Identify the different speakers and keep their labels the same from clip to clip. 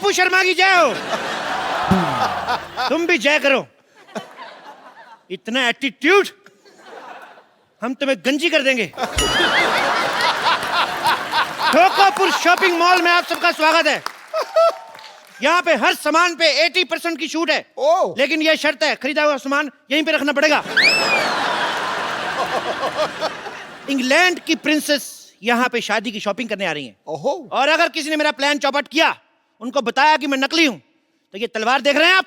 Speaker 1: पप्पू शर्मा की जय हो। तुम भी जय करो। इतना एटीट्यूड, हम तुम्हें गंजी कर देंगे। ठोकापुर शॉपिंग मॉल में आप सबका स्वागत है। यहाँ पे हर सामान पे 80% की छूट है। लेकिन यह शर्त है, खरीदा हुआ सामान यहीं पे रखना पड़ेगा। इंग्लैंड की प्रिंसेस यहाँ पे शादी की शॉपिंग करने आ रही हैं। और अगर किसी ने मेरा प्लान चौपट किया, उनको बताया कि मैं नकली हूं, तो ये तलवार देख रहे हैं आप,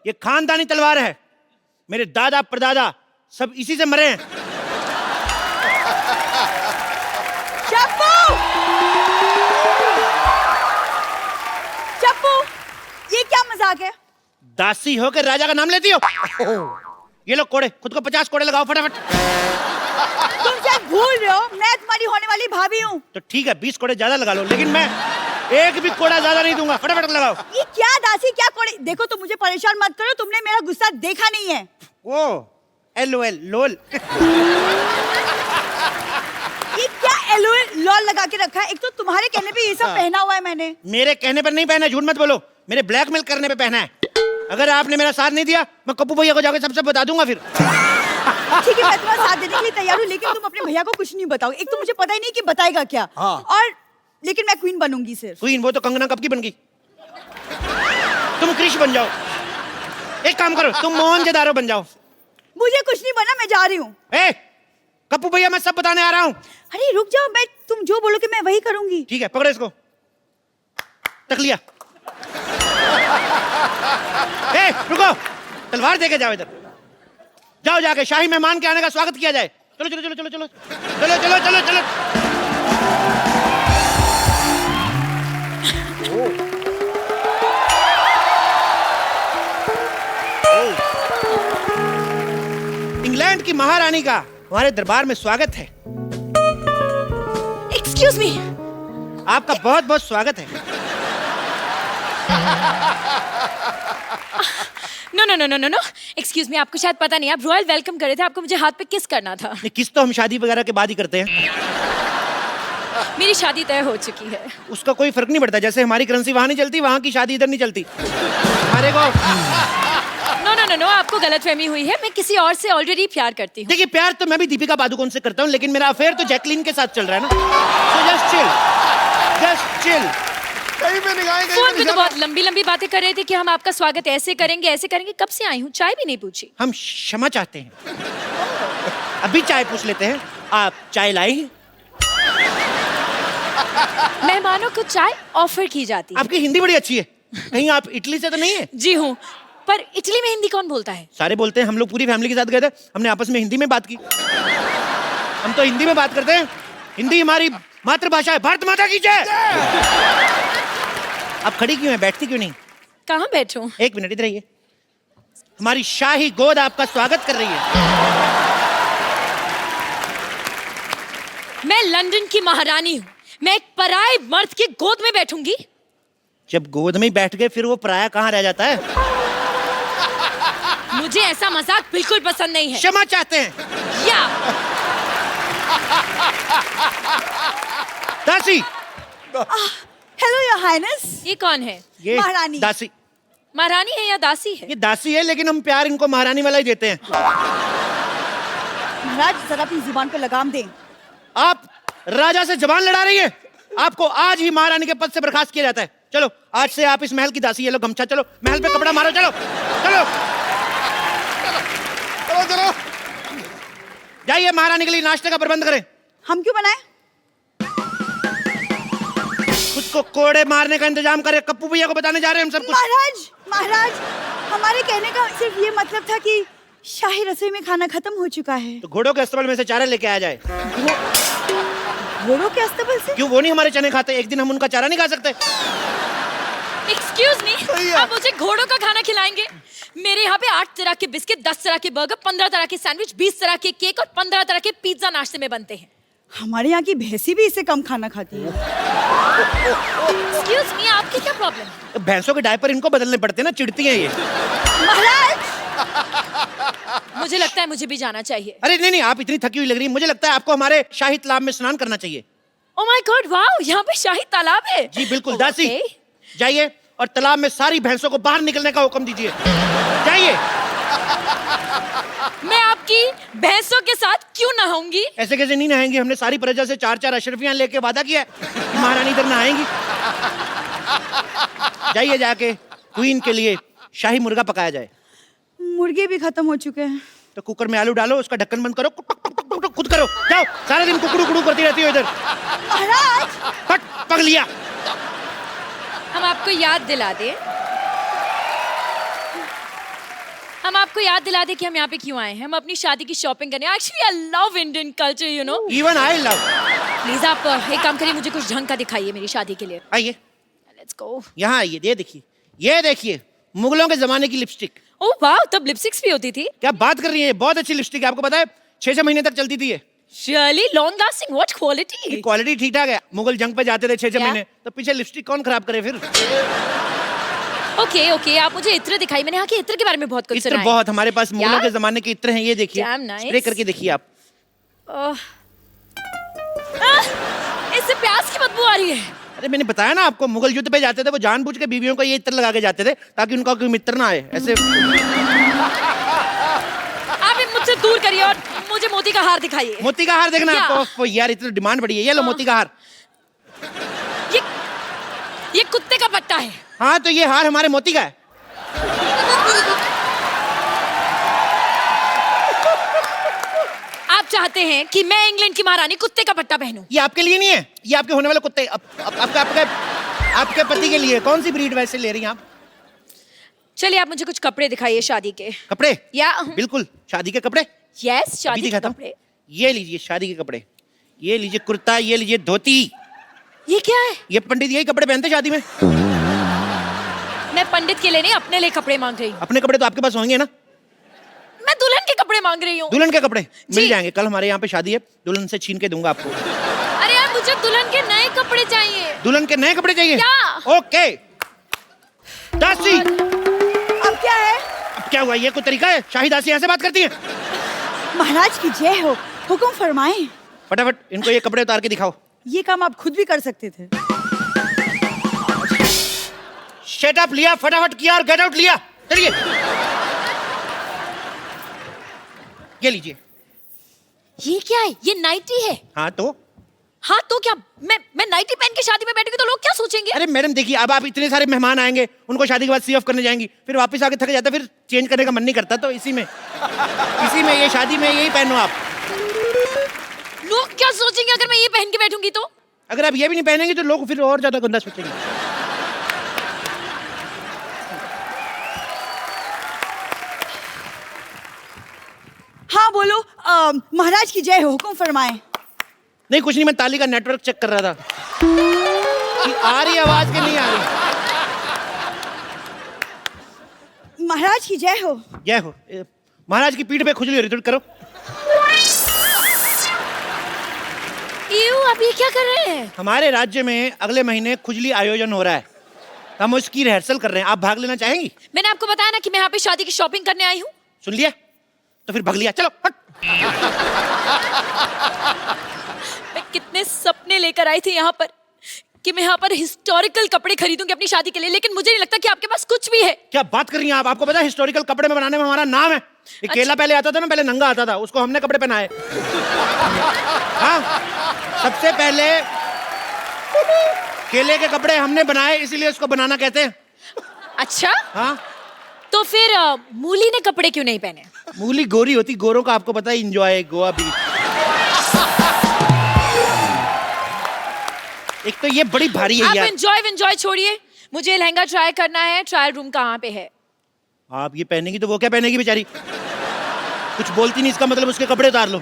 Speaker 1: ये खानदानी तलवार है। मेरे दादा परदादा सब इसी से मरे हैं।
Speaker 2: चप्पू! चप्पू, ये क्या मजाक है?
Speaker 1: दासी हो के राजा का नाम लेती हो? ये लो कोड़े, खुद को 50 कोड़े लगाओ फटाफट।
Speaker 2: तुम शायद भूल रहे हो, मैं तुम्हारी होने वाली भाभी हूँ।
Speaker 1: तो ठीक है, 20 कोड़े ज्यादा लगा लो, लेकिन मैं एक भी कोड़ा ज्यादा नहीं दूंगा। फटाफट लगाओ।
Speaker 2: ये क्या दासी, क्या कोड़े? देखो तुम मुझे परेशान मत करो, तुमने मेरा गुस्सा देखा नहीं है।
Speaker 1: ओ LOL लोल।
Speaker 2: ये क्या LOL लॉल लगा के रखा है? एक तो तुम्हारे कहने पे ये सब पहना हुआ है मैंने।
Speaker 1: मेरे कहने पर नहीं पहना, झूठ मत बोलो, मेरे ब्लैकमेल करने पे पहना है। अगर आपने मेरा साथ नहीं दिया, मैं कप्पू भैया को जाकर सबसे बता दूंगा फिर।
Speaker 2: ठीक है, मैं तुम्हारा साथ देने के लिए तैयार हूँ, लेकिन तुम अपने भैया को कुछ नहीं बताओ। एक तो मुझे पता ही नहीं कि बताएगा क्या। और लेकिन मैं क्वीन बनूंगी सिर्फ।
Speaker 1: क्वीन? वो तो कंगना कब की बन गई। तुम क्रिश बन जाओ। एक काम करो, तुम मोहनजोदारो बन जाओ।
Speaker 2: मुझे कुछ नहीं बना, मैं जा रही हूँ।
Speaker 1: कप्पू भैया, मैं सब बताने आ रहा हूँ।
Speaker 2: अरे रुक जाओ, मैं तुम जो बोलोगे मैं वही करूंगी।
Speaker 1: ठीक है, पकड़ो इसको। तक लिया। रुको, तलवार देके जाओ इधर। जाओ, जाके शाही मेहमान के आने का स्वागत किया जाए। चलो चलो चलो चलो चलो चलो चलो चलो चलो। इंग्लैंड की महारानी का हमारे दरबार में स्वागत है।
Speaker 2: Excuse me.
Speaker 1: आपका बहुत बहुत स्वागत है।
Speaker 3: No no no no no no, excuse me, आपको शायद पता नहीं, आप रॉयल वेलकम कर रहे थे, आपको मुझे हाथ पे किस करना था।
Speaker 1: ये किस तो हम शादी वगैरह के बाद ही करते हैं।
Speaker 3: मेरी शादी तय हो चुकी है।
Speaker 1: उसका कोई फर्क नहीं पड़ता, जैसे हमारी करेंसी वहां नहीं चलती, वहां की शादी इधर नहीं चलती। हमारे को
Speaker 3: नो नो नो नो, आपको गलतफहमी हुई है, मैं किसी और से ऑलरेडी प्यार करती हूँ।
Speaker 1: देखिए, प्यार तो मैं भी दीपिका पादुकोण से करता हूँ, लेकिन मेरा अफेयर तो जैकलीन के साथ चल रहा है ना। So just chill, just chill।
Speaker 4: कहीं पे नहीं आएंगे।
Speaker 3: फोन पे तो बहुत लंबी लंबी बातें कर रहे थे कि हम आपका स्वागत ऐसे करेंगे ऐसे करेंगे। कब से आई हूँ, चाय भी नहीं पूछी।
Speaker 1: हम क्षमा चाहते हैं। अभी चाय पूछ लेते हैं। आप चाय लाई?
Speaker 3: मेहमानों को चाय ऑफर की जाती है।
Speaker 1: आपकी हिंदी बड़ी अच्छी है, कहीं आप इटली से तो नहीं है?
Speaker 3: जी हूँ, पर इटली में हिंदी कौन बोलता है?
Speaker 1: सारे बोलते हैं। हम लोग पूरी फैमिली के साथ गए थे, हमने आपस में हिंदी में बात की। हम तो हिंदी में बात करते हैं, हिंदी हमारी मातृभाषा है। भारत माता की जय। आप खड़ी क्यों है, बैठती क्यों नहीं?
Speaker 3: कहाँ बैठूं?
Speaker 1: एक मिनट इधर आइए। हमारी शाही गोद आपका स्वागत कर रही है।
Speaker 3: मैं लंदन की महारानी हूँ, मैं एक पराये मर्द की गोद में बैठूंगी?
Speaker 1: जब गोद में बैठ गए, फिर वो पराया कहाँ रह जाता है?
Speaker 3: मुझे ऐसा मजाक बिल्कुल पसंद नहीं है।
Speaker 1: क्षमा चाहते हैं।
Speaker 3: या
Speaker 1: दासी।
Speaker 2: Hello your highness.
Speaker 3: ये कौन है?
Speaker 1: ये
Speaker 2: महारानी।
Speaker 1: दासी।
Speaker 3: महारानी है या दासी है?
Speaker 1: ये दासी है, लेकिन हम प्यार इनको महारानी वाला ही देते हैं।
Speaker 2: महाराज, जरा अपनी जुबान पे लगाम दें।
Speaker 1: आप राजा से जबान लड़ा रही है। आपको आज ही महारानी के पद से बर्खास्त किया जाता है। चलो, आज से आप इस महल की दासी। ये लो गमछा, चलो महल पे कपड़ा मारो। चलो चलो
Speaker 4: चलो चलो।
Speaker 1: जाइए, महारानी के लिए नाश्ते का प्रबंध करें।
Speaker 2: हम क्यों बनाए?
Speaker 1: खुद को कोड़े मारने का इंतजाम करें। कप्पू भैया को बताने जा रहे हैं हम सब कुछ।
Speaker 2: महाराज, महाराज, हमारे कहने का सिर्फ ये मतलब था कि शाही रसोई में खाना खत्म हो चुका है।
Speaker 1: तो घोड़ों के अस्तबल में से चारा लेके आ जाए।
Speaker 2: घोड़ों के अस्तबल से?
Speaker 1: क्यों, वो नहीं हमारे चने खाते? एक दिन हम उनका चारा नहीं खा सकते?
Speaker 3: एक्सक्यूज मी, आप मुझे घोड़ों का खाना खिलाएंगे? मेरे यहाँ पे 8 तरह के बिस्किट, 10 तरह के बर्गर, 15 तरह के सैंडविच, 20 तरह के केक और 15 तरह के पिज्जा नाश्ते में बनते हैं।
Speaker 2: हमारे यहाँ की भैंसी भी इससे कम खाना खाती है।
Speaker 3: एक्सक्यूज मी, आपकी क्या प्रॉब्लम है?
Speaker 1: तो भैंसों के डायपर इनको बदलने पड़ते हैं ना, चिढ़ती हैं ये।
Speaker 2: महाराज,
Speaker 3: मुझे लगता है मुझे भी जाना चाहिए।
Speaker 1: अरे नहीं नहीं, आप इतनी थकी हुई लग रही है, मुझे लगता है आपको हमारे शाही तालाब में स्नान करना चाहिए।
Speaker 3: ओह माय गॉड, वाओ, यहाँ पे शाही तालाब है।
Speaker 1: जी बिल्कुल। दासी, जाइए और तालाब में सारी भैंसों को बाहर निकलने का हुक्म दीजिए। जाइए।
Speaker 3: मैं आपकी भैंसों के साथ क्यों नहाऊंगी?
Speaker 1: ऐसे कैसे नहीं नहाएंगी? हमने सारी प्रजा से 4-4 अशरफियां लेके वादा किया है कि महारानी इधर नहाएंगी। जाइए, जाके क्वीन के लिए शाही मुर्गा पकाया जाए।
Speaker 2: मुर्गे भी खत्म हो चुके हैं।
Speaker 1: तो कुकर में आलू डालो, उसका ढक्कन बंद करो, खुद करो। जाओ, सारा दिन कुकड़ू कुकड़ू करती रहती हो इधर।
Speaker 2: महाराज
Speaker 1: फट पक लिया।
Speaker 3: हम आपको याद दिला दें कि हम यहाँ पे क्यों आए हैं। हम अपनी शादी की शॉपिंग करने। Actually I love Indian culture, you know.
Speaker 1: Even I love.
Speaker 3: Please आप एक काम करिए, मुझे कुछ ढंग का दिखाइए मेरी शादी के लिए।
Speaker 1: आइए,
Speaker 3: लेट्स गो।
Speaker 1: यहाँ आइए, ये देखिए मुगलों के जमाने की लिपस्टिक।
Speaker 3: ओह वाह, तब लिपस्टिक्स भी होती थी?
Speaker 1: क्या बात कर रही है, बहुत अच्छी लिपस्टिक है। आपको पता है 6-6 महीने तक चलती थी ये।
Speaker 3: Surely long lasting, what quality?
Speaker 1: Quality ठीक ठाक है। मुगल जंग पे जाते थे 6-6
Speaker 3: क्या?
Speaker 1: महीने, तो पीछे लिपस्टिक कौन खराब करे फिर?
Speaker 3: ओके, आप मुझे इत्र दिखाई। मैंने यहाँ के इत्र के बारे में बहुत कुछ
Speaker 1: इत्र
Speaker 3: सुना है।
Speaker 1: बहुत, हमारे पास मुगलों
Speaker 3: क्या?
Speaker 1: के जमाने के इत्र हैं। ये देखिए,
Speaker 3: Damn nice.
Speaker 1: स्प्रे करके देखिए आप।
Speaker 3: इससे प्याज की बदबू आ रही है।
Speaker 1: अरे मैंने बताया ना आपको, मुगल युद्ध पे जाते थे वो जानबूझ के बीवियों को ये इत्र लगा के जाते थे ताकि उनका कोई मित्र ना आए। ऐसे
Speaker 3: आप मुझसे दूर करिए और मुझे मोती का हार दिखाइए।
Speaker 1: मोती का हार देखना
Speaker 3: क्या?
Speaker 1: आपको? यार इतनी डिमांड बढ़ी है। ये लो मोती का हार।
Speaker 3: ये कुत्ते का पट्टा है।
Speaker 1: हाँ, तो ये हार हमारे मोती का है।
Speaker 3: आप चाहते हैं कि मैं इंग्लैंड की महारानी कुत्ते का पट्टा पहनूं?
Speaker 1: ये आपके लिए नहीं है, ये आपके होने वाले कुत्ते आपके पति के लिए। कौन सी ब्रीड वैसे ले रही हैं आप?
Speaker 3: चलिए, आप मुझे कुछ कपड़े दिखाइए शादी के।
Speaker 1: कपड़े?
Speaker 3: या
Speaker 1: बिल्कुल, शादी के कपड़े।
Speaker 3: यस,
Speaker 1: अभी
Speaker 3: शादी के
Speaker 1: दिखाता हूं।
Speaker 3: कपड़े।
Speaker 1: ये लीजिए शादी के कपड़े। ये लीजिए कुर्ता, ये लीजिए धोती।
Speaker 3: ये क्या है?
Speaker 1: ये पंडित यही कपड़े पहनते शादी में।
Speaker 3: मैं पंडित के लिए नहीं, अपने लिए कपड़े मांग रही हूँ।
Speaker 1: अपने कपड़े तो आपके पास होंगे ना?
Speaker 3: मैं दुल्हन के कपड़े मांग रही हूँ।
Speaker 1: दुल्हन के कपड़े
Speaker 3: जी।
Speaker 1: मिल जाएंगे। कल हमारे यहाँ पे शादी है, दुल्हन से छीन के दूंगा आपको।
Speaker 3: अरे यार, मुझे दुल्हन के नए कपड़े चाहिए।
Speaker 1: दुल्हन के नए कपड़े चाहिए?
Speaker 3: क्या?
Speaker 1: ओके। दासी,
Speaker 2: अब क्या है?
Speaker 1: अब क्या हुआ? ये कोई तरीका है? शाही दासी ऐसे बात करती है?
Speaker 2: महाराज की जय हो, हुक्म फरमाएं।
Speaker 1: फटाफट इनको ये कपड़े उतार के दिखाओ।
Speaker 2: ये काम आप खुद भी कर सकते थे।
Speaker 1: शट अप लिया, फटाफट किया और गेट आउट लिया। चलिए, ये लीजिए।
Speaker 3: ये क्या है? ये नाइटी है।
Speaker 1: हाँ तो?
Speaker 3: हाँ तो क्या? मैं नाइटी पहन के शादी में बैठूंगी तो लोग क्या सोचेंगे?
Speaker 1: अरे मैडम देखिए, अब आप इतने सारे मेहमान आएंगे, उनको शादी के बाद सी ऑफ करने जाएंगी, फिर वापस आके थक जाता, फिर चेंज करने का मन नहीं करता, तो इसी में ये शादी में यही पहनो आप।
Speaker 3: लोग क्या सोचेंगे अगर मैं ये पहन के बैठूंगी तो?
Speaker 1: अगर आप ये भी नहीं पहनेंगे तो लोग फिर और ज्यादा गंदा सोचेंगे।
Speaker 2: हाँ बोलो, महाराज की जय हो, हुक्म फरमाएं।
Speaker 1: नहीं कुछ नहीं, मैं ताली का नेटवर्क चेक कर रहा था कि आ रही आवाज कि नहीं आ रही।
Speaker 2: महाराज की जय हो।
Speaker 1: जय हो। महाराज की पीठ पे खुजली हो रही, थोड़ी करो।
Speaker 3: आप ये क्या कर रहे हैं?
Speaker 1: हमारे राज्य में अगले महीने खुजली आयोजन हो रहा है, हम उसकी रिहर्सल कर रहे हैं। आप भाग लेना चाहेंगी?
Speaker 3: मैंने आपको बताया ना कि मैं यहाँ पे शादी की शॉपिंग करने आई हूँ।
Speaker 1: सुन लिया? तो फिर भाग लिया। चलो हट।
Speaker 3: मैं कितने सपने लेकर आई थी यहाँ पर कि मैं यहाँ पर हिस्टोरिकल कपड़े खरीदूंगी अपनी शादी के लिए, लेकिन मुझे नहीं लगता कि आपके पास कुछ भी है।
Speaker 1: क्या बात कर रही हैं आप? आपको पता है हिस्टोरिकल कपड़े में बनाने में हमारा नाम है। ये केला पहले आता था ना, पहले नंगा आता था, उसको हमने कपड़े पहनाए। हाँ, सबसे पहले केले के कपड़े हमने बनाए, इसीलिए उसको बनाना कहते हैं।
Speaker 3: अच्छा,
Speaker 1: हाँ,
Speaker 3: तो फिर मूली ने कपड़े क्यों नहीं पहने?
Speaker 1: मूली गोरी होती, गोरों का आपको पता है एंजॉय गोवा बीच। एक तो ये बड़ी भारी है
Speaker 3: आप
Speaker 1: यार।
Speaker 3: एंजॉय छोड़िए, मुझे लहंगा ट्राई करना है। ट्रायल रूम कहाँ पे है?
Speaker 1: आप ये पहनेगी तो वो क्या पहनेगी बेचारी? कुछ बोलती नहीं, इसका मतलब उसके कपड़े उतार लो।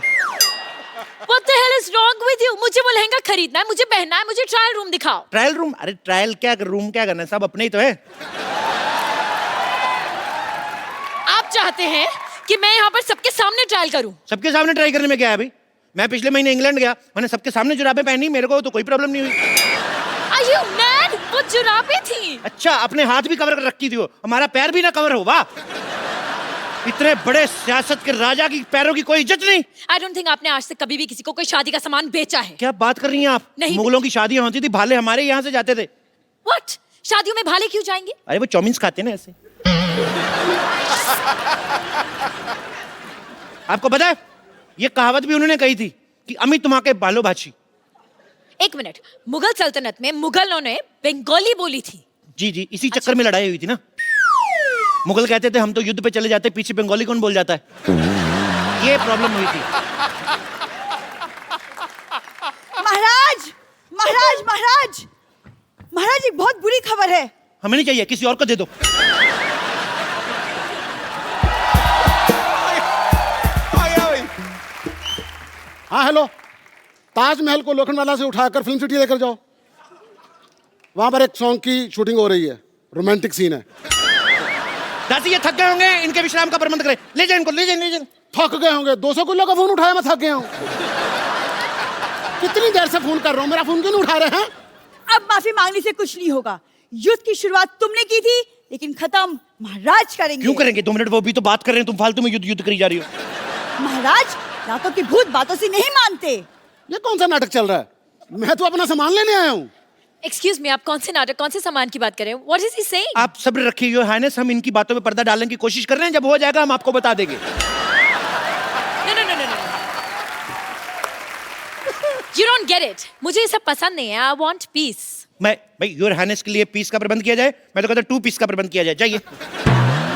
Speaker 3: What the hell is wrong with you? मुझे वो लहंगा खरीदना है, मुझे पहनना है, मुझे ट्रायल रूम दिखाओ।
Speaker 1: Trial room? अरे ट्रायल क्या, रूम क्या करना है, सब अपने ही तो है।
Speaker 3: आप चाहते हैं कि मैं यहाँ पर सबके सामने ट्रायल करूं?
Speaker 1: सबके सामने ट्राई करने में क्या है अभी? मैं पिछले महीने इंग्लैंड गया, मैंने सबके सामने जुराबें पहनी, मेरे को तो कोई प्रॉब्लम नहीं हुई।
Speaker 3: Are you mad? वो जुराबें थी।
Speaker 1: अच्छा, अपने हाथ भी कवर कर रखी थी वो, हमारा पैर भी ना कवर हो। वाह, इतने बड़े सियासत के राजा की पैरों की कोई इज्जत नहीं।
Speaker 3: I don't think आपने आज तक कभी भी किसी को कोई शादी का सामान बेचा है।
Speaker 1: क्या बात कर रही हैं आप?
Speaker 3: नहीं।
Speaker 1: मुगलों की शादियां होती थी, भाले हमारे यहाँ से जाते थे।
Speaker 3: What? शादियों में भाले क्यों जाएंगे?
Speaker 1: अरे वो चौमिन्स खाते हैं ना ऐसे। आपको पता है ये कहावत भी उन्होंने कही थी कि अमी तुम्हारे बालो भाची।
Speaker 3: एक मिनट, मुगल सल्तनत में मुगलों ने बंगाली बोली थी।
Speaker 1: जी जी, इसी चक्कर में लड़ाई हुई थी ना। मुगल कहते थे हम तो युद्ध पे चले जाते, पीछे बंगाली कौन बोल जाता है, ये प्रॉब्लम हुई थी।
Speaker 2: महाराज महाराज महाराज महाराज, एक बहुत बुरी खबर है।
Speaker 1: हमें नहीं चाहिए, किसी और को दे दो।
Speaker 5: हाँ हेलो, ताजमहल को लोखंडवाला से उठाकर फिल्म सिटी लेकर जाओ। वहां पर एक सॉन्ग की शूटिंग हो रही है, रोमांटिक सीन है।
Speaker 1: दासी ये थक गए होंगे, इनके विश्राम का प्रबंध करें। ले जाए इनको, ले जाए, ले जाए।
Speaker 5: थक गए होंगे, 200 किलो का फोन उठाया, मैं थक गया हूँ। कितनी देर से फोन कर रहा हूँ, मेरा फोन क्यों नहीं उठा रहे हैं?
Speaker 2: अब माफी मांगने से कुछ नहीं होगा। युद्ध की शुरुआत तुमने की थी, लेकिन खत्म महाराज करेंगे।
Speaker 1: क्यों करेंगे? 2 मिनट, वो भी तो बात कर रहे हैं, तुम फालतू में युद्ध करी जा रही हो।
Speaker 2: महाराज, रातों की भूत बातों से नहीं मानते।
Speaker 5: ये कौन सा नाटक चल रहा है? मैं तो अपना सामान लेने आया हूँ।
Speaker 3: एक्सक्यूज मी, आप कौन से नाटक, कौन से सामान की बात कर रहे हैं? What is he saying?
Speaker 1: आप सब्र रखिए योर हाइनेस, हम इनकी बातों में पर्दा डालने की कोशिश कर रहे हैं, जब हो जाएगा हम आपको बता देंगे।
Speaker 3: No no no no no, you don't get it. मुझे ये सब पसंद नहीं है। I want peace.
Speaker 1: मैं भाई योर हाइनेस के लिए पीस का प्रबंध किया जाए, मैं तो कहता 2 पीस का प्रबंध किया जाए। जाइए,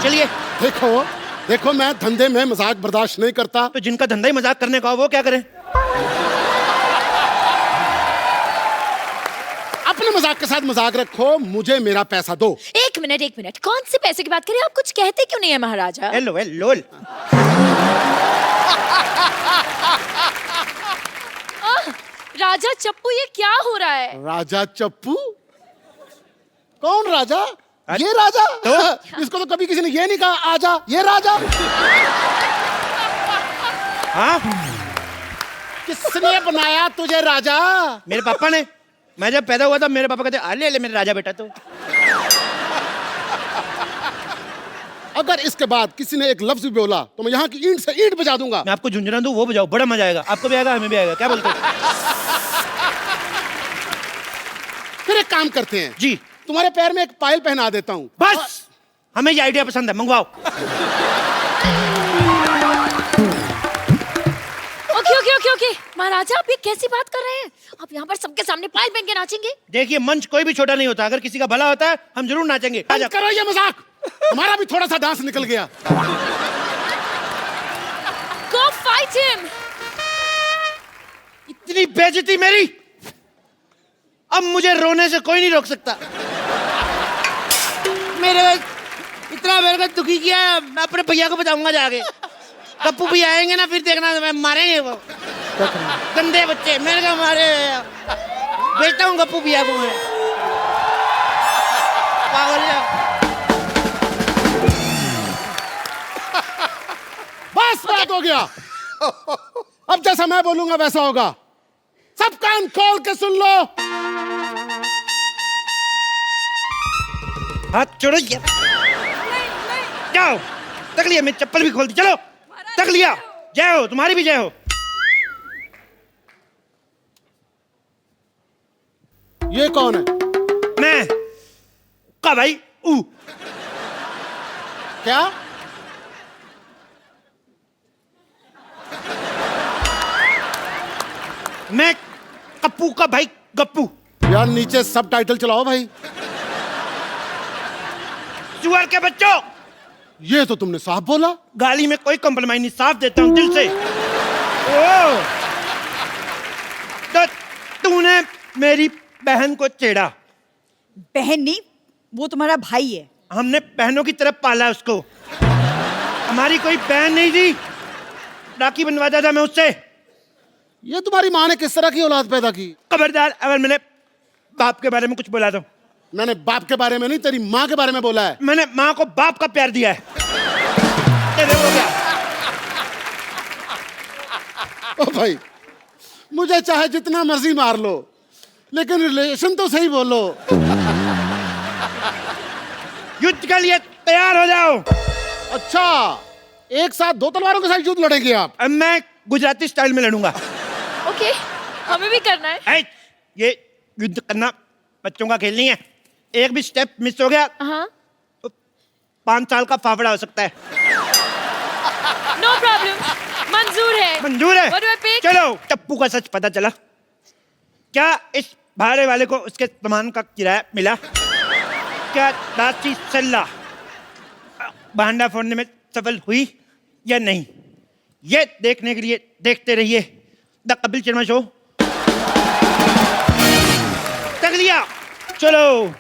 Speaker 1: चलिए।
Speaker 5: देखो देखो, मैं धंधे में मजाक बर्दाश्त नहीं करता।
Speaker 1: तो जिनका धंधा ही मजाक करने का हो वो क्या करें?
Speaker 5: अपने मजाक के साथ मजाक रखो, मुझे मेरा पैसा दो।
Speaker 3: एक मिनट, कौन से पैसे की बात करें? आप कुछ कहते क्यों नहीं है महाराजा?
Speaker 1: Hello hello.
Speaker 3: राजा चप्पू, ये क्या हो रहा है?
Speaker 5: राजा चप्पू? कौन राजा? ये राजा?
Speaker 1: तो?
Speaker 5: इसको तो कभी किसी ने ये नहीं कहा आजा, ये राजा।
Speaker 1: हाँ,
Speaker 5: किसने बनाया तुझे राजा?
Speaker 1: मेरे पापा ने। मैं जब पैदा हुआ था मेरे पापा कहते अले ले मेरे राजा बेटा। तो
Speaker 5: अगर इसके बाद किसी ने एक लफ्ज भी बोला तो मैं यहाँ की ईंट से ईंट बजा दूंगा।
Speaker 1: मैं आपको झुंझुना दूं, वो बजाओ, बड़ा मजा आएगा। आपको भी आएगा, हमें भी आएगा। क्या बोलते हैं?
Speaker 5: फिर एक काम करते हैं
Speaker 1: जी,
Speaker 5: तुम्हारे पैर में एक पायल पहना देता हूँ।
Speaker 1: बस हमें ये आइडिया पसंद है, मंगवाओ।
Speaker 3: ओके महाराजा, आप ये कैसी बात कर रहे हैं? आप यहाँ पर सबके सामने पायल पहन के नाचेंगे?
Speaker 1: देखिए, मंच कोई भी छोटा नहीं होता, अगर किसी का भला होता है हम जरूर नाचेंगे।
Speaker 5: बंद करो ये मजाक, हमारा भी थोड़ा सा डांस निकल गया।
Speaker 3: Go fight him!
Speaker 1: इतनी बेइज्जती मेरी, अब मुझे रोने से कोई नहीं रोक सकता। मेरे इतना मेरे को दुखी किया, मैं अपने भैया को बताऊंगा जाके। गप्पू भी आएंगे ना, फिर देखना मैं मारेंगे वो गंदे बच्चे। मेरे को मारे, बेचता हूँ गप्पू भैया को मैं। पागल है।
Speaker 5: बस बात हो गया। अब जैसा मैं बोलूंगा वैसा होगा। सब कान खोल के सुन लो।
Speaker 1: हाथ छोड़ो, जाओ। तक लिया, मैं चप्पल भी खोल दी। चलो, तक लिया। जय हो, तुम्हारी भी जय हो।
Speaker 5: ये कौन है?
Speaker 1: मैं का भाई ऊ।
Speaker 5: क्या?
Speaker 1: मैं कप्पू का भाई गप्पू।
Speaker 5: यार नीचे सब टाइटल चलाओ भाई।
Speaker 1: सुअर के बच्चों,
Speaker 5: ये तो तुमने साफ बोला।
Speaker 1: गाली में कोई कॉम्प्रोमाइज नहीं, साफ देता हूं दिल से। ओ, तो तूने मेरी बहन को छेड़ा।
Speaker 2: बहन नहीं, वो तुम्हारा भाई है।
Speaker 1: हमने बहनों की तरफ पाला उसको। हमारी कोई बहन नहीं थी, राखी बनवाता था मैं उससे।
Speaker 5: ये तुम्हारी माँ ने किस तरह की औलाद पैदा की?
Speaker 1: खबरदार अगर मैंने बाप के बारे में कुछ बोला तो।
Speaker 5: मैंने बाप के बारे में नहीं, तेरी माँ के बारे में बोला है।
Speaker 1: मैंने माँ को बाप का प्यार दिया है। तेरे हो गया।
Speaker 5: ओ भाई, मुझे चाहे जितना मर्जी मार लो, लेकिन रिलेशन तो सही बोलो।
Speaker 1: युद्ध के लिए तैयार हो जाओ।
Speaker 5: अच्छा, एक साथ 2 तलवारों के साथ युद्ध लड़ेंगे आप?
Speaker 1: अब मैं गुजराती स्टाइल में लड़ूंगा।
Speaker 3: ओके, हमें भी करना है।
Speaker 1: ये युद्ध करना बच्चों का खेल नहीं है। एक भी स्टेप मिस हो गया
Speaker 3: हाँ
Speaker 1: 5 साल का फाफड़ा हो सकता है।
Speaker 3: नो प्रॉब्लम, मंजूर है।
Speaker 1: मंजूर है।
Speaker 3: What do I pick?
Speaker 1: चलो टप्पू का सच पता चला। क्या इस भाड़े वाले को उसके सामान का किराया मिला? क्या दासी सल्ला भांडा फोड़ने में सफल हुई या नहीं? ये देखने के लिए देखते रहिए द कपिल शर्मा शो। तक लिया, चलो।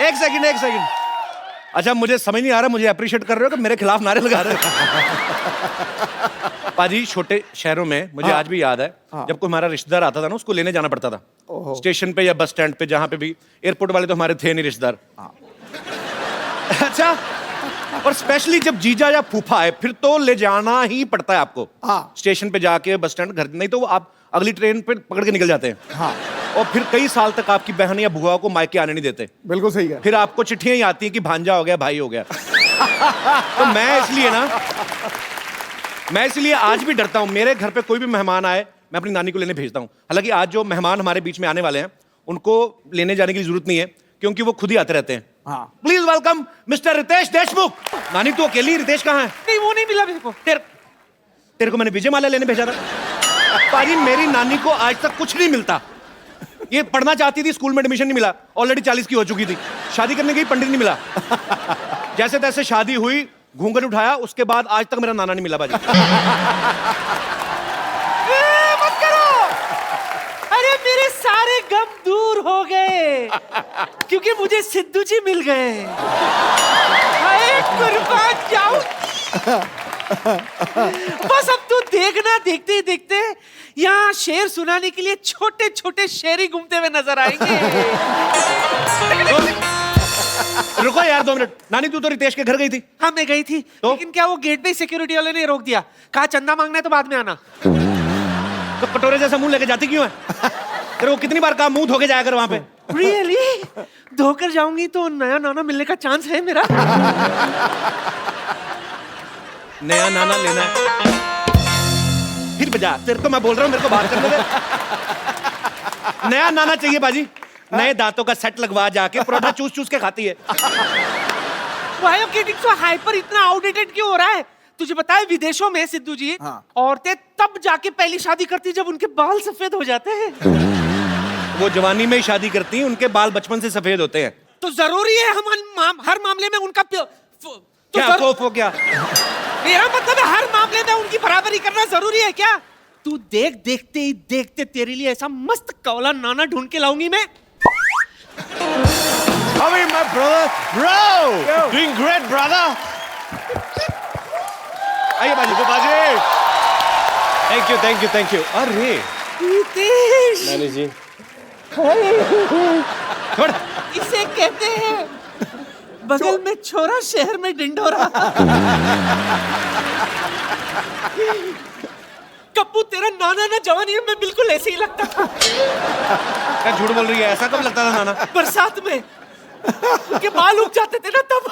Speaker 6: एक सेकंड। अच्छा, मुझे समझ नहीं आ रहा, मुझे अप्रिशिएट कर रहे हो कि मेरे खिलाफ नारे लगा रहे हो? पाजी, छोटे शहरों में मुझे आज भी याद है जब कोई हमारा रिश्तेदार आता था ना, उसको लेने जाना पड़ता था स्टेशन पे या बस स्टैंड पे, जहां पे भी। एयरपोर्ट वाले तो हमारे थे नहीं रिश्तेदार। अच्छा, और स्पेशली जब जीजा या फूफा आए फिर तो ले जाना ही पड़ता है आपको। स्टेशन पे जाके बस स्टैंड, घर, नहीं तो वो आप अगली ट्रेन पे पकड़ के निकल जाते हैं। और फिर कई साल तक आपकी बहन या बुआ को मायके आने नहीं देते।
Speaker 5: बिल्कुल सही है।
Speaker 6: फिर आपको चिट्ठियां ही आती हैं कि भांजा हो गया, भाई हो गया। तो मैं इसलिए आज भी डरता हूं। मेरे घर पे कोई भी मेहमान आए, मैं अपनी नानी को लेने भेजता हूं। हालांकि आज जो मेहमान हमारे बीच में आने वाले हैं उनको लेने जाने की जरूरत नहीं है, क्योंकि वो खुद ही आते रहते हैं। Please welcome mister Ritesh Deshmukh. नानी तू अकेली, रितेश कहाँ है?
Speaker 4: नहीं, वो नहीं मिला मेरे को।
Speaker 6: तेरे को मैंने विजय माल्या लेने भेजा था। पाजी, मेरी नानी को आज तक कुछ नहीं मिलता। ये पढ़ना चाहती थी, स्कूल में एडमिशन नहीं मिला, ऑलरेडी 40 की हो चुकी थी। शादी करने गई, पंडित नहीं मिला। जैसे तैसे शादी हुई, घूंघट उठाया, उसके बाद आज तक मेरा नाना नहीं मिला। बाजी
Speaker 4: मत करो। अरे मेरे सारे गम दूर हो गए क्योंकि मुझे सिद्धू जी मिल गए। अरे कुर्बान जाऊं। बस अब तो देखना, देखते ही देखते यहाँ शेर सुनाने के लिए छोटे छोटे शेर ही घूमते हुए नजर आएंगे।
Speaker 6: रुको यार 2 मिनट। नानी तू तो रितेश के घर गई थी।
Speaker 4: हाँ, मैं गई थी
Speaker 6: तो?
Speaker 4: लेकिन क्या वो गेट पे सिक्योरिटी वाले ने रोक दिया, कहा चंदा मांगना है तो बाद में आना।
Speaker 6: तो कटोरे जैसा मुंह लेके जाती क्यों है? तेरे को कितनी बार कहा मुंह धो के जाया कर वहां पे।
Speaker 4: रियली? धोकर जाऊंगी तो नया नाना मिलने का चांस है मेरा?
Speaker 6: नया नाना लेना है फिर बजा। तेरे को मैं बोल रहा हूँ, मेरे को बात करने दे। नया नाना चाहिए बाजी। नए दांतों का सेट लगवा जाके परोठा चूस चूस के खाती है।
Speaker 4: Why you getting so hyper? इतना आउटडेटेड क्यों हो रहा है? तुझे पता है विदेशों में सिद्धू जी, औरतें तब जाके पहली शादी करती जब उनके बाल सफेद हो जाते हैं।
Speaker 6: वो जवानी में ही शादी करती हैं, उनके बाल बचपन से सफेद होते हैं।
Speaker 4: तो जरूरी है हर मामले में उनका
Speaker 6: क्या क्या?
Speaker 4: मेरा मतलब है हर मामले में उनकी बराबरी करना जरूरी है क्या? तू देखते ही देखते तेरे लिए ऐसा मस्त कौला नाना ढूंढ के लाऊंगी मैं।
Speaker 6: How are you, my brother? Bro! Doing great, brother! आइए बाजी। Thank you. अरे
Speaker 4: रितेश,
Speaker 7: नानी जी,
Speaker 6: छोड़।
Speaker 4: इसे कहते हैं बगल में छोरा, शहर में डिंडोरा। कप्पू, तेरा नाना ना जवानी में बिल्कुल ऐसे ही लगता था।
Speaker 6: क्या झूठ बोल रही है? ऐसा कब लगता था नाना?
Speaker 4: बरसात में उनके बाल उग जाते थे ना, तब।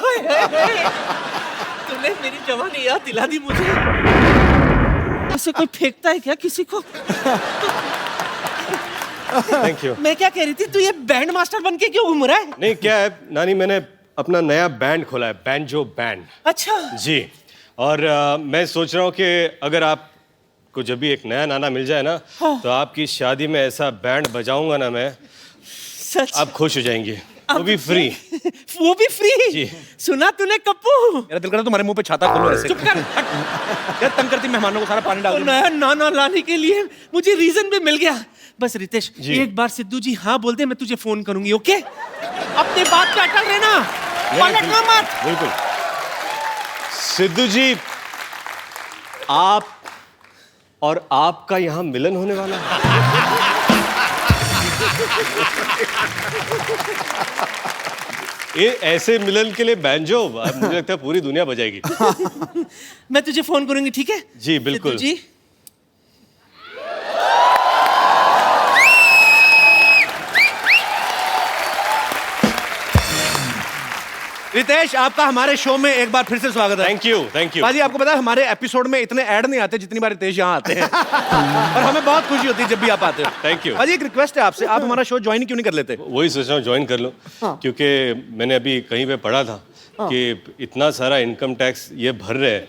Speaker 4: तूने मेरी जवानी याद दिला दी मुझे। ऐसे कोई फेंकता है क्या किसी को?
Speaker 7: Thank you.
Speaker 4: मैं क्या कह रही थी, तू ये बैंड मास्टर बन के क्यों घूम रहा है?
Speaker 7: नहीं, क्या है नानी, मैंने अपना नया बैंड खोला है, बैंजो बैंड।
Speaker 4: अच्छा
Speaker 7: जी, और मैं सोच रहा हूँ कि अगर आपको जब भी एक नया नाना मिल जाए ना, तो आपकी शादी में ऐसा बैंड बजाऊंगा ना मैं,
Speaker 4: सच?
Speaker 7: आप खुश हो जाएंगे। वो भी फ्री।
Speaker 4: वो भी फ्री?
Speaker 7: जी।
Speaker 4: सुना तूने कप्पू?
Speaker 6: मेरा दिल कर रहा तुम्हारे मुंह पे छाता खोलो ऐसे।
Speaker 4: चुप कर।
Speaker 6: क्या तंग करती मेहमानों को, सारा पानी डाल दो।
Speaker 4: नया नाना लाने के लिए मुझे रीजन भी मिल गया। बस रितेश,
Speaker 7: जी।
Speaker 4: एक बार सिद्धू जी हाँ बोल दे, मैं तुझे फोन करूंगी। ओके? अपने बात पे अटल रहना, पलटना मत।
Speaker 7: बिल्कुल। सिद्धू जी, आप और आपका यहाँ मिलन होने वाला है। ये ऐसे मिलन के लिए बैंजो मुझे लगता है पूरी दुनिया बजाएगी।
Speaker 4: मैं तुझे फोन करूंगी, ठीक है?
Speaker 7: जी बिल्कुल।
Speaker 4: सिद्धू जी,
Speaker 6: रितेश, आपका हमारे शो में एक बार फिर से स्वागत है।
Speaker 7: Thank you, thank you.
Speaker 6: पाजी, आपको पता है हमारे एपिसोड में इतने ऐड नहीं आते जितनी बार रितेश यहाँ आते हैं। और हमें बहुत खुशी होती है जब भी आप आते हो।
Speaker 7: Thank you।
Speaker 6: पाजी, एक रिक्वेस्ट है आपसे, आप हमारा शो ज्वाइन क्यों नहीं कर लेते?
Speaker 7: वही सोच रहा हूँ ज्वाइन कर लो, क्योंकि मैंने अभी कहीं पे पढ़ा था कि इतना सारा इनकम टैक्स ये भर रहे हैं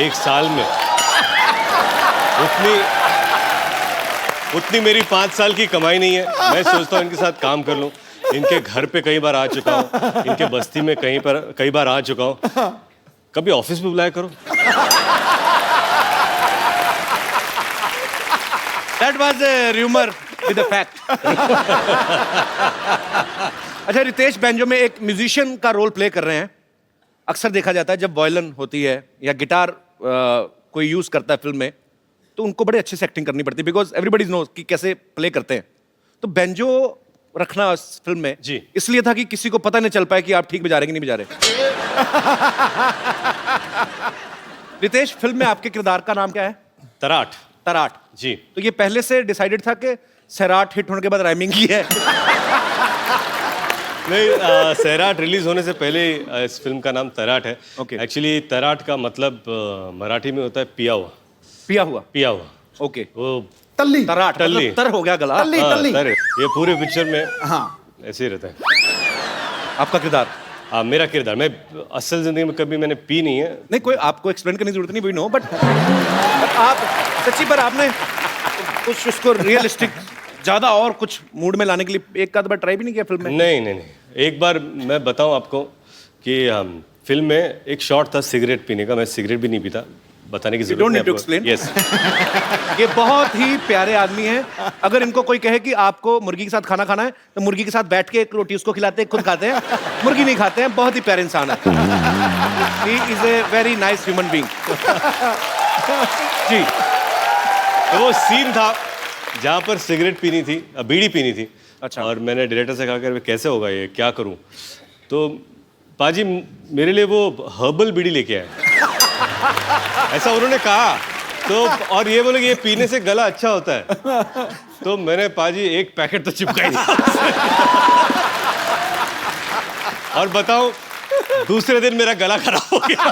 Speaker 7: एक साल में, उतनी मेरी 5 साल की कमाई नहीं है। मैं सोचता हूँ इनके साथ काम कर लूँ। इनके घर पे कई बार आ चुका हूँ, इनके बस्ती में कई बार आ चुका हूँ। कभी ऑफिस में बुलाया करो।
Speaker 6: That was a rumor with a fact। अच्छा, रितेश बैंजो में एक म्यूजिशियन का रोल प्ले कर रहे हैं। अक्सर देखा जाता है जब वायलिन होती है या गिटार कोई यूज करता है फिल्म में, तो उनको बड़े अच्छे से एक्टिंग करनी पड़ती है, बिकॉज एवरीबडी नोज कि कैसे प्ले करते हैं। तो बैंजो रखना इस फिल्म में
Speaker 7: जी
Speaker 6: इसलिए था कि किसी को पता नहीं चल पाए कि आप ठीक बजा रहे कि नहीं बजा रहे। रितेश, फिल्म में आपके किरदार का नाम क्या है?
Speaker 7: तराट।
Speaker 6: तराट
Speaker 7: जी।
Speaker 6: तो ये पहले से डिसाइडेड था कि सैराट हिट होने के बाद राइमिंग की है?
Speaker 7: नहीं, सैराट रिलीज होने से पहले इस फिल्म का नाम तराट है।
Speaker 6: Okay।
Speaker 7: एक्चुअली तराट का मतलब मराठी में होता है पिया हुआ।
Speaker 6: पिया हुआ।
Speaker 7: पिया हुआ।
Speaker 6: ओके।
Speaker 7: वो
Speaker 5: तल्ली।
Speaker 6: तराट
Speaker 7: टल्ली।
Speaker 6: मतलब तर हो गया गला।
Speaker 5: तल्ली,
Speaker 7: हाँ,
Speaker 5: तल्ली।
Speaker 7: तर है। ये पूरे पिक्चर में
Speaker 5: हाँ।
Speaker 7: ऐसे ही रहता है।
Speaker 6: आपका किरदार?
Speaker 7: मेरा किरदार, मैं असल जिंदगी में कभी मैंने पी नहीं है।
Speaker 6: नहीं, कोई आपको एक्सप्लेन करने की जरूरत नहीं, वी नो, बट आप सच्ची पर आपने कुछ उसको रियलिस्टिक ज्यादा और कुछ मूड में लाने के लिए एक आध बार ट्राई भी नहीं किया फिल्म में?
Speaker 7: नहीं नहीं नहीं, एक बार मैं बताऊं आपको कि फिल्म में एक शॉट था सिगरेट पीने का। मैं सिगरेट भी नहीं पीता, बताने की जरूरत
Speaker 6: don't
Speaker 7: नहीं
Speaker 6: need to
Speaker 7: आपको।
Speaker 6: explain।
Speaker 7: Yes।
Speaker 6: ये बहुत ही प्यारे आदमी हैं। अगर इनको कोई कहे कि आपको मुर्गी के साथ खाना खाना है, तो मुर्गी के साथ बैठ के एक रोटी उसको खिलाते हैं, खुद खाते हैं, मुर्गी नहीं खाते हैं। बहुत ही प्यारे इंसान है। He is a very nice human being। जी।
Speaker 7: तो वो सीन था जहाँ पर सिगरेट पीनी थी, बीड़ी पीनी थी।
Speaker 6: अच्छा।
Speaker 7: और मैंने डायरेक्टर से कहा कि कैसे होगा ये, क्या करूं? तो पाजी मेरे लिए वो हर्बल बीड़ी लेके आए, ऐसा उन्होंने कहा। तो और ये बोले कि ये पीने से गला अच्छा होता है। तो मैंने पाजी एक पैकेट तो चिपका दिया। और बताऊं, दूसरे दिन मेरा गला खराब हो गया।